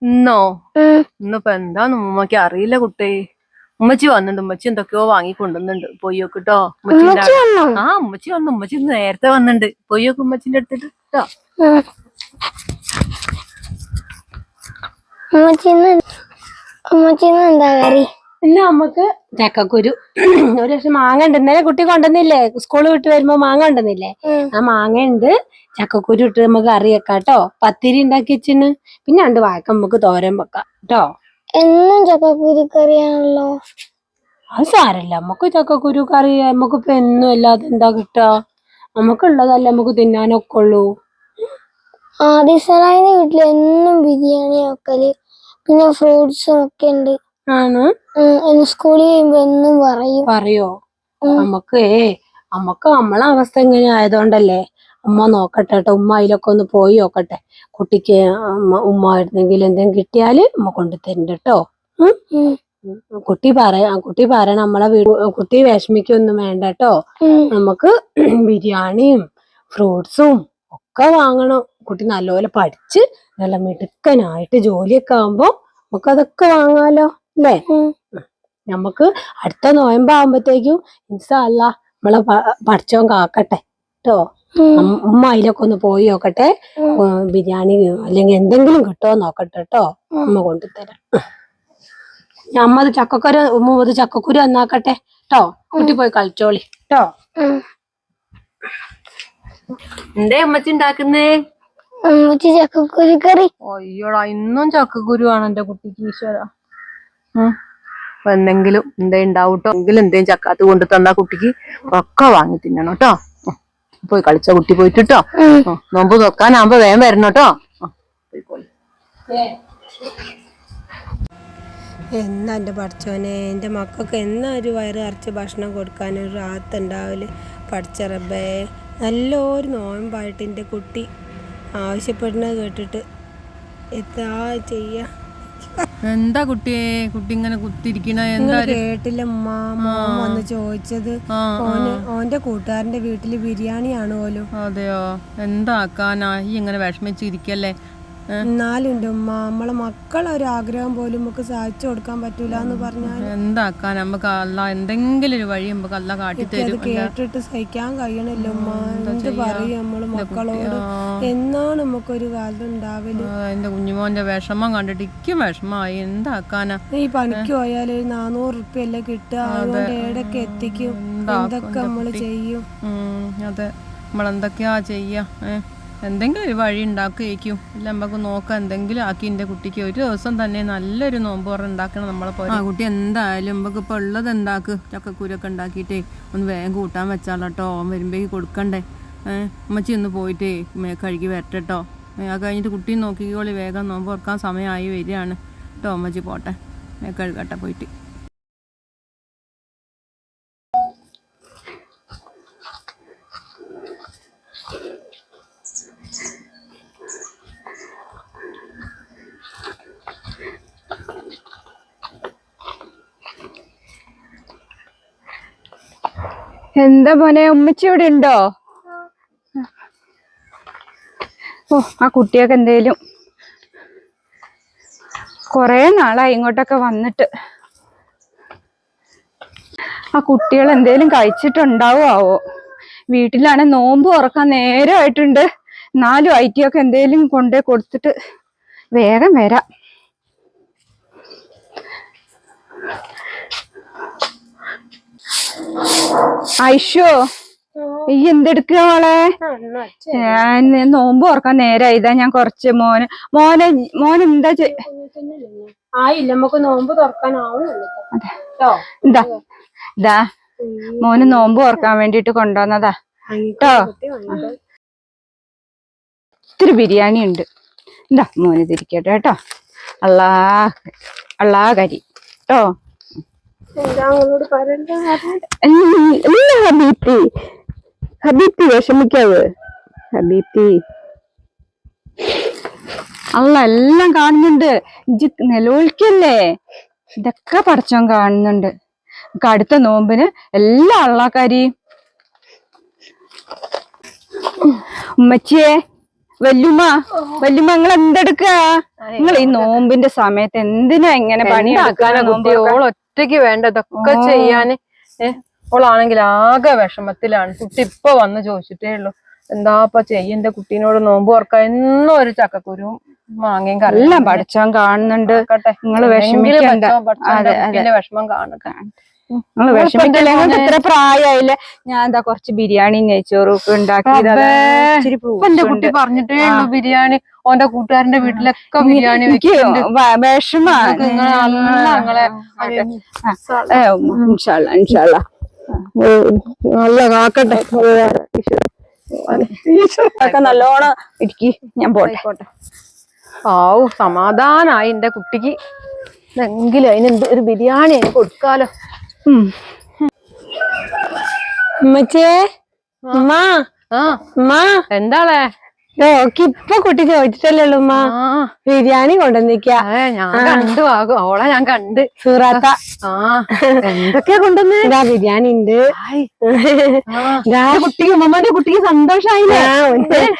ഇന്നോ ഇന്നിപ്പോ എന്താന്ന് ഉമ്മക്ക് അറിയില്ല കുട്ടേ. ഉമ്മച്ചി വന്നിട്ടുണ്ട്. ഉമ്മച്ചി എന്തൊക്കെയോ വാങ്ങിക്കൊണ്ടുവന്നുണ്ട്. പോയി നോക്കിട്ടോ. ഉമ്മച്ചി വന്നു. ഉമ്മച്ചി നേരത്തെ വന്നിട്ടുണ്ട്. പോയി നോക്ക് ഉമ്മച്ചിന്റെ അടുത്തിട്ട് കേട്ടോ. എന്താ കറി? ഇന്ന് നമുക്ക് ചക്കക്കുരു ഒരു ലക്ഷം മാങ്ങ ഉണ്ട്. ഇന്നലെ കുട്ടി കൊണ്ടുവന്നില്ലേ, സ്കൂള് വിട്ട് വരുമ്പോ മാങ്ങ കൊണ്ടുവന്നില്ലേ, ആ മാങ്ങ ഉണ്ട്. ചക്കക്കുരു ഇട്ട് നമുക്ക് കറി വെക്കാം കേട്ടോ. പത്തിരി ഉണ്ടാക്കി വെച്ചിന്. പിന്നെ രണ്ട് വാഴക്ക നമുക്ക് തോരൻ വെക്കാം കേട്ടോ. എന്നും ചക്കക്കുരു കറിയാണല്ലോ. അത് സാരല്ല, നമുക്ക് ചക്കക്കുരു കറി നമുക്കിപ്പോ എന്നും അല്ലാതെ എന്താ കിട്ടാ. നമുക്കുള്ളതല്ല നമുക്ക് തിന്നാനൊക്കെ ഉള്ളൂ. ആദിസലായിന്റെ വീട്ടില് എന്നും ബിരിയാണി വെക്കല്, പിന്നെ ഫ്രൂട്ട്സും ഒക്കെ ഉണ്ട്. ആണ് സ്കൂളിൽ ചെയ്യുമ്പോ എന്നും പറയോ. നമുക്ക് നമ്മളെ അവസ്ഥ ഇങ്ങനെ ആയതുകൊണ്ടല്ലേ. ഉമ്മ നോക്കട്ടെ കേട്ടോ. ഉമ്മ അതിലൊക്കെ ഒന്ന് പോയി നോക്കട്ടെ. കുട്ടിക്ക് ഉമ്മ എന്തെങ്കിലും കിട്ടിയാല് ഉമ്മ കൊണ്ടുതരുന്നുണ്ട് കേട്ടോ. കുട്ടി പറയണം നമ്മളെ വീട്. കുട്ടി വിഷമിക്കൊന്നും വേണ്ട കേട്ടോ. നമുക്ക് ബിരിയാണിയും ഫ്രൂട്ട്സും ഒക്കെ വാങ്ങണം. കുട്ടി നല്ലപോലെ പഠിച്ച് നല്ല മിടുക്കനായിട്ട് ജോലിയൊക്കെ ആവുമ്പോ നമുക്കതൊക്കെ വാങ്ങാലോ അല്ലേ. നമുക്ക് അടുത്ത നോയമ്പാകുമ്പത്തേക്കും ഇൻഷാ അല്ലാഹ് നമ്മളെ പഠിച്ചോൻ കാക്കട്ടെ കേട്ടോ. ഉമ്മ അതിലൊക്കെ ഒന്ന് പോയി നോക്കട്ടെ. ബിരിയാണി അല്ലെങ്കിൽ എന്തെങ്കിലും കിട്ടുമോ നോക്കട്ടെ കേട്ടോ. ഉമ്മ കൊണ്ടുതരാം. നമ്മത് ചക്കക്കുരു നന്നാക്കട്ടെ കേട്ടോ. കുട്ടി പോയി കളിച്ചോളി കേട്ടോ. എന്തേ ഉമ്മച്ചി ഉണ്ടാക്കുന്നേ? ചക്കക്കുരു കറി. അയ്യോടാ, ഇന്നും ചക്കക്കുരു ആണ് എന്റെ കുട്ടിക്ക്. ഈശ്വര. എന്തെങ്കിലും ഉണ്ടാവൂട്ടോ. എന്തേലും ചക്കാത്ത് കൊണ്ടു തന്നാ കുട്ടിക്ക് ഒക്കെ വാങ്ങി തിന്നണം കേട്ടോ. പോയി കളിച്ച കുട്ടി പോയിട്ടോ. നോമ്പ് നോക്കാനാകുമ്പോ വേഗം വരണം കേട്ടോ. എന്നാ എൻ്റെ പഠിച്ചോനെ, എൻ്റെ മക്കൾക്ക് എന്നാ ഒരു വയറ് നിറച്ച് ഭക്ഷണം കൊടുക്കാനൊരു റാഹത്തുണ്ടാവില്ല. പഠിച്ച റബ്ബേ, നല്ലൊരു നോയമ്പായിട്ട് എൻ്റെ കുട്ടി ആവശ്യപ്പെടുന്നത് കേട്ടിട്ട് എന്താ ചെയ്യാ. എന്താ കുട്ടിയെ, കുട്ടി ഇങ്ങനെ കുത്തിരിക്കണ? എന്താ കേട്ടില്ല മോൻ വന്ന് ചോദിച്ചത്. ഓന്റെ കൂട്ടുകാരന്റെ വീട്ടില് ബിരിയാണി പോലും. അതെയോ? എന്താക്കാനാ ഈ ഇങ്ങനെ വിഷമിച്ചിരിക്കല്ലേ. എന്നാലും നമ്മളെ മക്കളൊരാഗ്രഹം പോലും നമുക്ക് സാധിച്ചു കൊടുക്കാൻ പറ്റൂല എന്ന് പറഞ്ഞാൽ എന്താക്കാൻ. നമുക്ക് അല്ല എന്തെങ്കിലും ഒരു വഴി നമുക്ക് അല്ല കാട്ടിത്തരും. കേട്ടിട്ട് സഹിക്കാൻ കഴിയണില്ല ഉമ്മ. എന്ത് പറയും നമ്മള് മക്കളോട്. എന്നാണ് നമുക്കൊരു കാലം ഉണ്ടാവില്ല. എന്റെ കുഞ്ഞുമോന്റെ വിഷമം കണ്ടിട്ട് ഇക്കും വിഷമായി. എന്താക്കാനാ. ഈ പണിക്ക് പോയാൽ 400 ഉറുപ്പ്യല്ലേ കിട്ടുക. അതുകൊണ്ട് ഏടൊക്കെ എത്തിക്കും. എന്തൊക്കെ നമ്മള് ചെയ്യും. അതെ, നമ്മളെന്തൊക്കെയാ ചെയ്യാ. എന്തെങ്കിലും ഒരു വഴി ഉണ്ടാക്കുകയും ഇല്ല നമുക്ക് നോക്കാം. എന്തെങ്കിലും ആക്കി എൻ്റെ കുട്ടിക്ക് ഒരു ദിവസം തന്നെ നല്ലൊരു നോമ്പോറ ഉണ്ടാക്കണം നമ്മളെ പോലെ. കുട്ടി എന്തായാലും നമുക്ക് ഇപ്പോൾ ഉള്ളത് ഉണ്ടാക്ക്. ചക്കക്കുരൊക്കെ ഉണ്ടാക്കിയിട്ടേ ഒന്ന് വേഗം കൂട്ടാൻ വെച്ചാലോ. ഓൻ വരുമ്പോഴേക്ക് കൊടുക്കണ്ടേ. ഉമ്മച്ചി ഒന്ന് പോയിട്ടേ കഴുകി വരട്ടെട്ടോ. ആ കഴിഞ്ഞിട്ട് കുട്ടി നോക്കിക്കോളി. വേഗം നോമ്പ് ഓർക്കാൻ സമയമായി വരികയാണ് കേട്ടോ. ഉമ്മച്ചി പോട്ടെ, കഴുകട്ടെ പോയിട്ട്. എന്താ മോനെ, ഉമ്മച്ചി ഇവിടെ ഉണ്ടോ? ആ കുട്ടിയൊക്കെ എന്തേലും കൊറേ നാളായി ഇങ്ങോട്ടൊക്കെ വന്നിട്ട്. ആ കുട്ടികൾ എന്തേലും കഴിച്ചിട്ടുണ്ടാവോ? വീട്ടിലാണെ നോമ്പ് തുറക്കാൻ നേരമായിട്ടുണ്ട്. 4 ഐറ്റിയൊക്കെ എന്തേലും കൊണ്ടേ കൊടുത്തിട്ട് വേഗം വരാം. ഐഷോ, ഈ എന്തെടുക്കുക മോളെ? ഞാൻ നോമ്പ് തുറക്കാൻ നേരായി. ഇതാ ഞാൻ കുറച്ച് മോനെന്താ ആയില്ല. നമുക്ക് നോമ്പ് തുറക്കാനാവുന്നില്ല. ഇതാ മോന് നോമ്പ് തുറക്കാൻ വേണ്ടിട്ട് കൊണ്ടുവന്നതാ കേട്ടോ. ഇത്തിരി ബിരിയാണി ഉണ്ട്. എന്താ മോന് തിരിക്കട്ടെ കേട്ടോ. അള്ളാ കരി കേട്ടോ. ഹബീബി വിഷമിക്കാവ്. ഹബീബി എല്ലാം കാണുന്നുണ്ട്. ഇജ്ജ് നിലവിളിക്കല്ലേ. ഇതൊക്കെ പടച്ചോൻ കാണുന്നുണ്ട്. അടുത്ത നോമ്പിന് എല്ലാ അള്ളാക്കാരി. ഉമ്മച്ചിയെ വല്യുമ്മ നിങ്ങൾ എന്തെടുക്ക? നിങ്ങൾ ഈ നോമ്പിന്റെ സമയത്ത് എന്തിനാ ഇങ്ങനെ പണി ഓൾ ഒറ്റയ്ക്ക് വേണ്ട ഇതൊക്കെ ചെയ്യാന്. ഓളാണെങ്കിൽ ആകെ വിഷമത്തിലാണ്. കുട്ടി ഇപ്പൊ വന്ന് ചോദിച്ചിട്ടേ ഉള്ളൂ എന്താപ്പ ചെയ്യന്റെ കുട്ടീനോട് നോമ്പ് തുറക്കാൻ എന്നും ഒരു ചക്കക്കുരും മാങ്ങയും എല്ലാം പഠിച്ചാൻ കാണുന്നുണ്ട്. നിങ്ങൾ വിഷമിക്കണ്ട. വിഷമം കാണട്ടെ. നിങ്ങൾ വിഷമിക്കല്ലേ? ഇത്ര പ്രായമായില്ലേ? ഞാൻ എന്താ കുറച്ച് ബിരിയാണിയും നെയ്ച്ചോറും ഒക്കെ ഉണ്ടാക്കിയത്. എന്റെ കുട്ടി പറഞ്ഞിട്ടേ ഉള്ളൂ ബിരിയാണി. ഓന്റെ കൂട്ടുകാരന്റെ വീട്ടിലൊക്കെ ബിരിയാണി വിഷമാണ്. നല്ല കാക്കട്ടെ. നല്ലോണം ഇരിക്കി. ഞാൻ പോട്ടെ. ആവു സമാധാനായി എന്റെ കുട്ടിക്ക്. എങ്കിലും അതിനെന്ത് ഒരു ബിരിയാണി അതിന് കൊടുക്കാലോ. ഉമ്മച്ചേ എന്താളെ ഇപ്പൊ കുട്ടി ചോദിച്ചിട്ടല്ലേ ഉള്ളൂ ഉമ്മ. ബിരിയാണി കൊണ്ടുവന്നിക്ക. ഞാൻ കണ്ടു ആകും ഓളെ ഞാൻ കണ്ട്. സൂറാത്ത എന്തൊക്കെയാ കൊണ്ടുവന്ന്? ബിരിയാണി ഉണ്ട്. കുട്ടിക്ക് ഉമ്മമാന്റെ കുട്ടിക്ക് സന്തോഷായില്ലേ?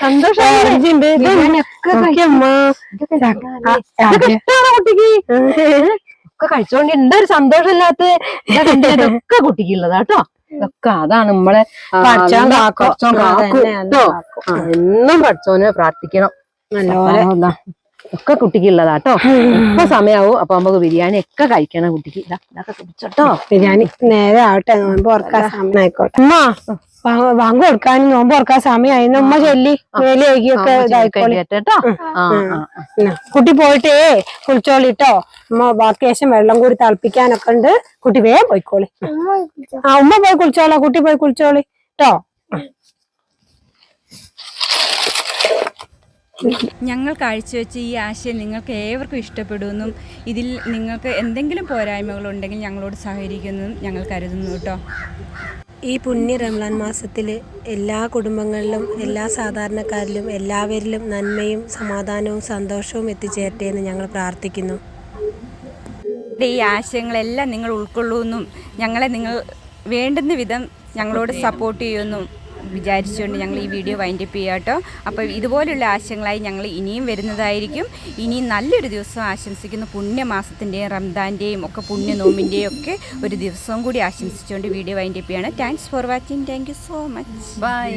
സന്തോഷായിട്ടുണ്ട്. കുട്ടിക്ക് ഒക്കെ കഴിച്ചോണ്ട് എന്തൊരു സന്തോഷമില്ലാത്ത ഇതൊക്കെ കുട്ടിക്കുള്ളതാട്ടോ. ഇതൊക്കെ അതാണ് നമ്മളെ എന്നും പഠിച്ചോനെ പ്രാർത്ഥിക്കണം. ഒക്കെ കുട്ടിക്കുള്ളതാട്ടോ. ഇപ്പൊ സമയാവും. അപ്പൊ നമുക്ക് ബിരിയാണി ഒക്കെ കഴിക്കണം കുട്ടിക്ക്. ഇതൊക്കെ കുടിച്ചോട്ടോ. ബിരിയാണി നേരെ ആവട്ടെ. നോമ്പ് ഓർക്കാൻ സമയം ആയിക്കോട്ടെ. ഉമ്മ വാങ്ങ് കൊടുക്കാനും നോമ്പ് ഓർക്കാൻ സമയമായി. ഉമ്മ ചൊല്ലി വേലി വൈകിയൊക്കെ ഇതായിക്കോട്ടോ. കുട്ടി പോയിട്ടേ കുളിച്ചോളിട്ടോ. ഉമ്മ ബാക്കി ശേഷം വെള്ളം കൂടി തിളപ്പിക്കാനൊക്കെ ഉണ്ട്. കുട്ടി വേഗം പോയിക്കോളി. ഉമ്മ പോയി കുളിച്ചോളാം. കുട്ടി പോയി കുളിച്ചോളി ട്ടോ. ഞങ്ങൾ കാഴ്ചവെച്ച ഈ ആശയം നിങ്ങൾക്ക് ഏവർക്കും ഇഷ്ടപ്പെടുമെന്നും ഇതിൽ നിങ്ങൾക്ക് എന്തെങ്കിലും പോരായ്മകളുണ്ടെങ്കിൽ ഞങ്ങളോട് സഹകരിക്കുമെന്നും ഞങ്ങൾ കരുതുന്നു കേട്ടോ. ഈ പുണ്യ റംസാൻ മാസത്തിൽ എല്ലാ കുടുംബങ്ങളിലും എല്ലാ സാധാരണക്കാരിലും എല്ലാവരിലും നന്മയും സമാധാനവും സന്തോഷവും എത്തിച്ചേരട്ടെ എന്ന് ഞങ്ങൾ പ്രാർത്ഥിക്കുന്നു. ഈ ആശയങ്ങളെല്ലാം നിങ്ങൾ ഉൾക്കൊള്ളുമെന്നും ഞങ്ങളെ നിങ്ങൾ വേണ്ടുന്ന വിധം ഞങ്ങളോട് സപ്പോർട്ട് ചെയ്യുമെന്നും വിചാരിച്ചുകൊണ്ട് ഞങ്ങൾ ഈ വീഡിയോ വൈൻഡപ്പ് ചെയ്യാം കേട്ടോ. അപ്പോൾ ഇതുപോലുള്ള ആശയങ്ങളായി ഞങ്ങൾ ഇനിയും വരുന്നതായിരിക്കും. ഇനിയും നല്ലൊരു ദിവസം ആശംസിക്കുന്നു. പുണ്യമാസത്തിൻ്റെയും റംദാൻ്റെയും ഒക്കെ പുണ്യ നോമ്പിൻ്റെയും ഒക്കെ ഒരു ദിവസവും കൂടി ആശംസിച്ചുകൊണ്ട് വീഡിയോ വൈൻഡപ്പ് ചെയ്യാണ്. Thanks for watching. Thank you so much. By.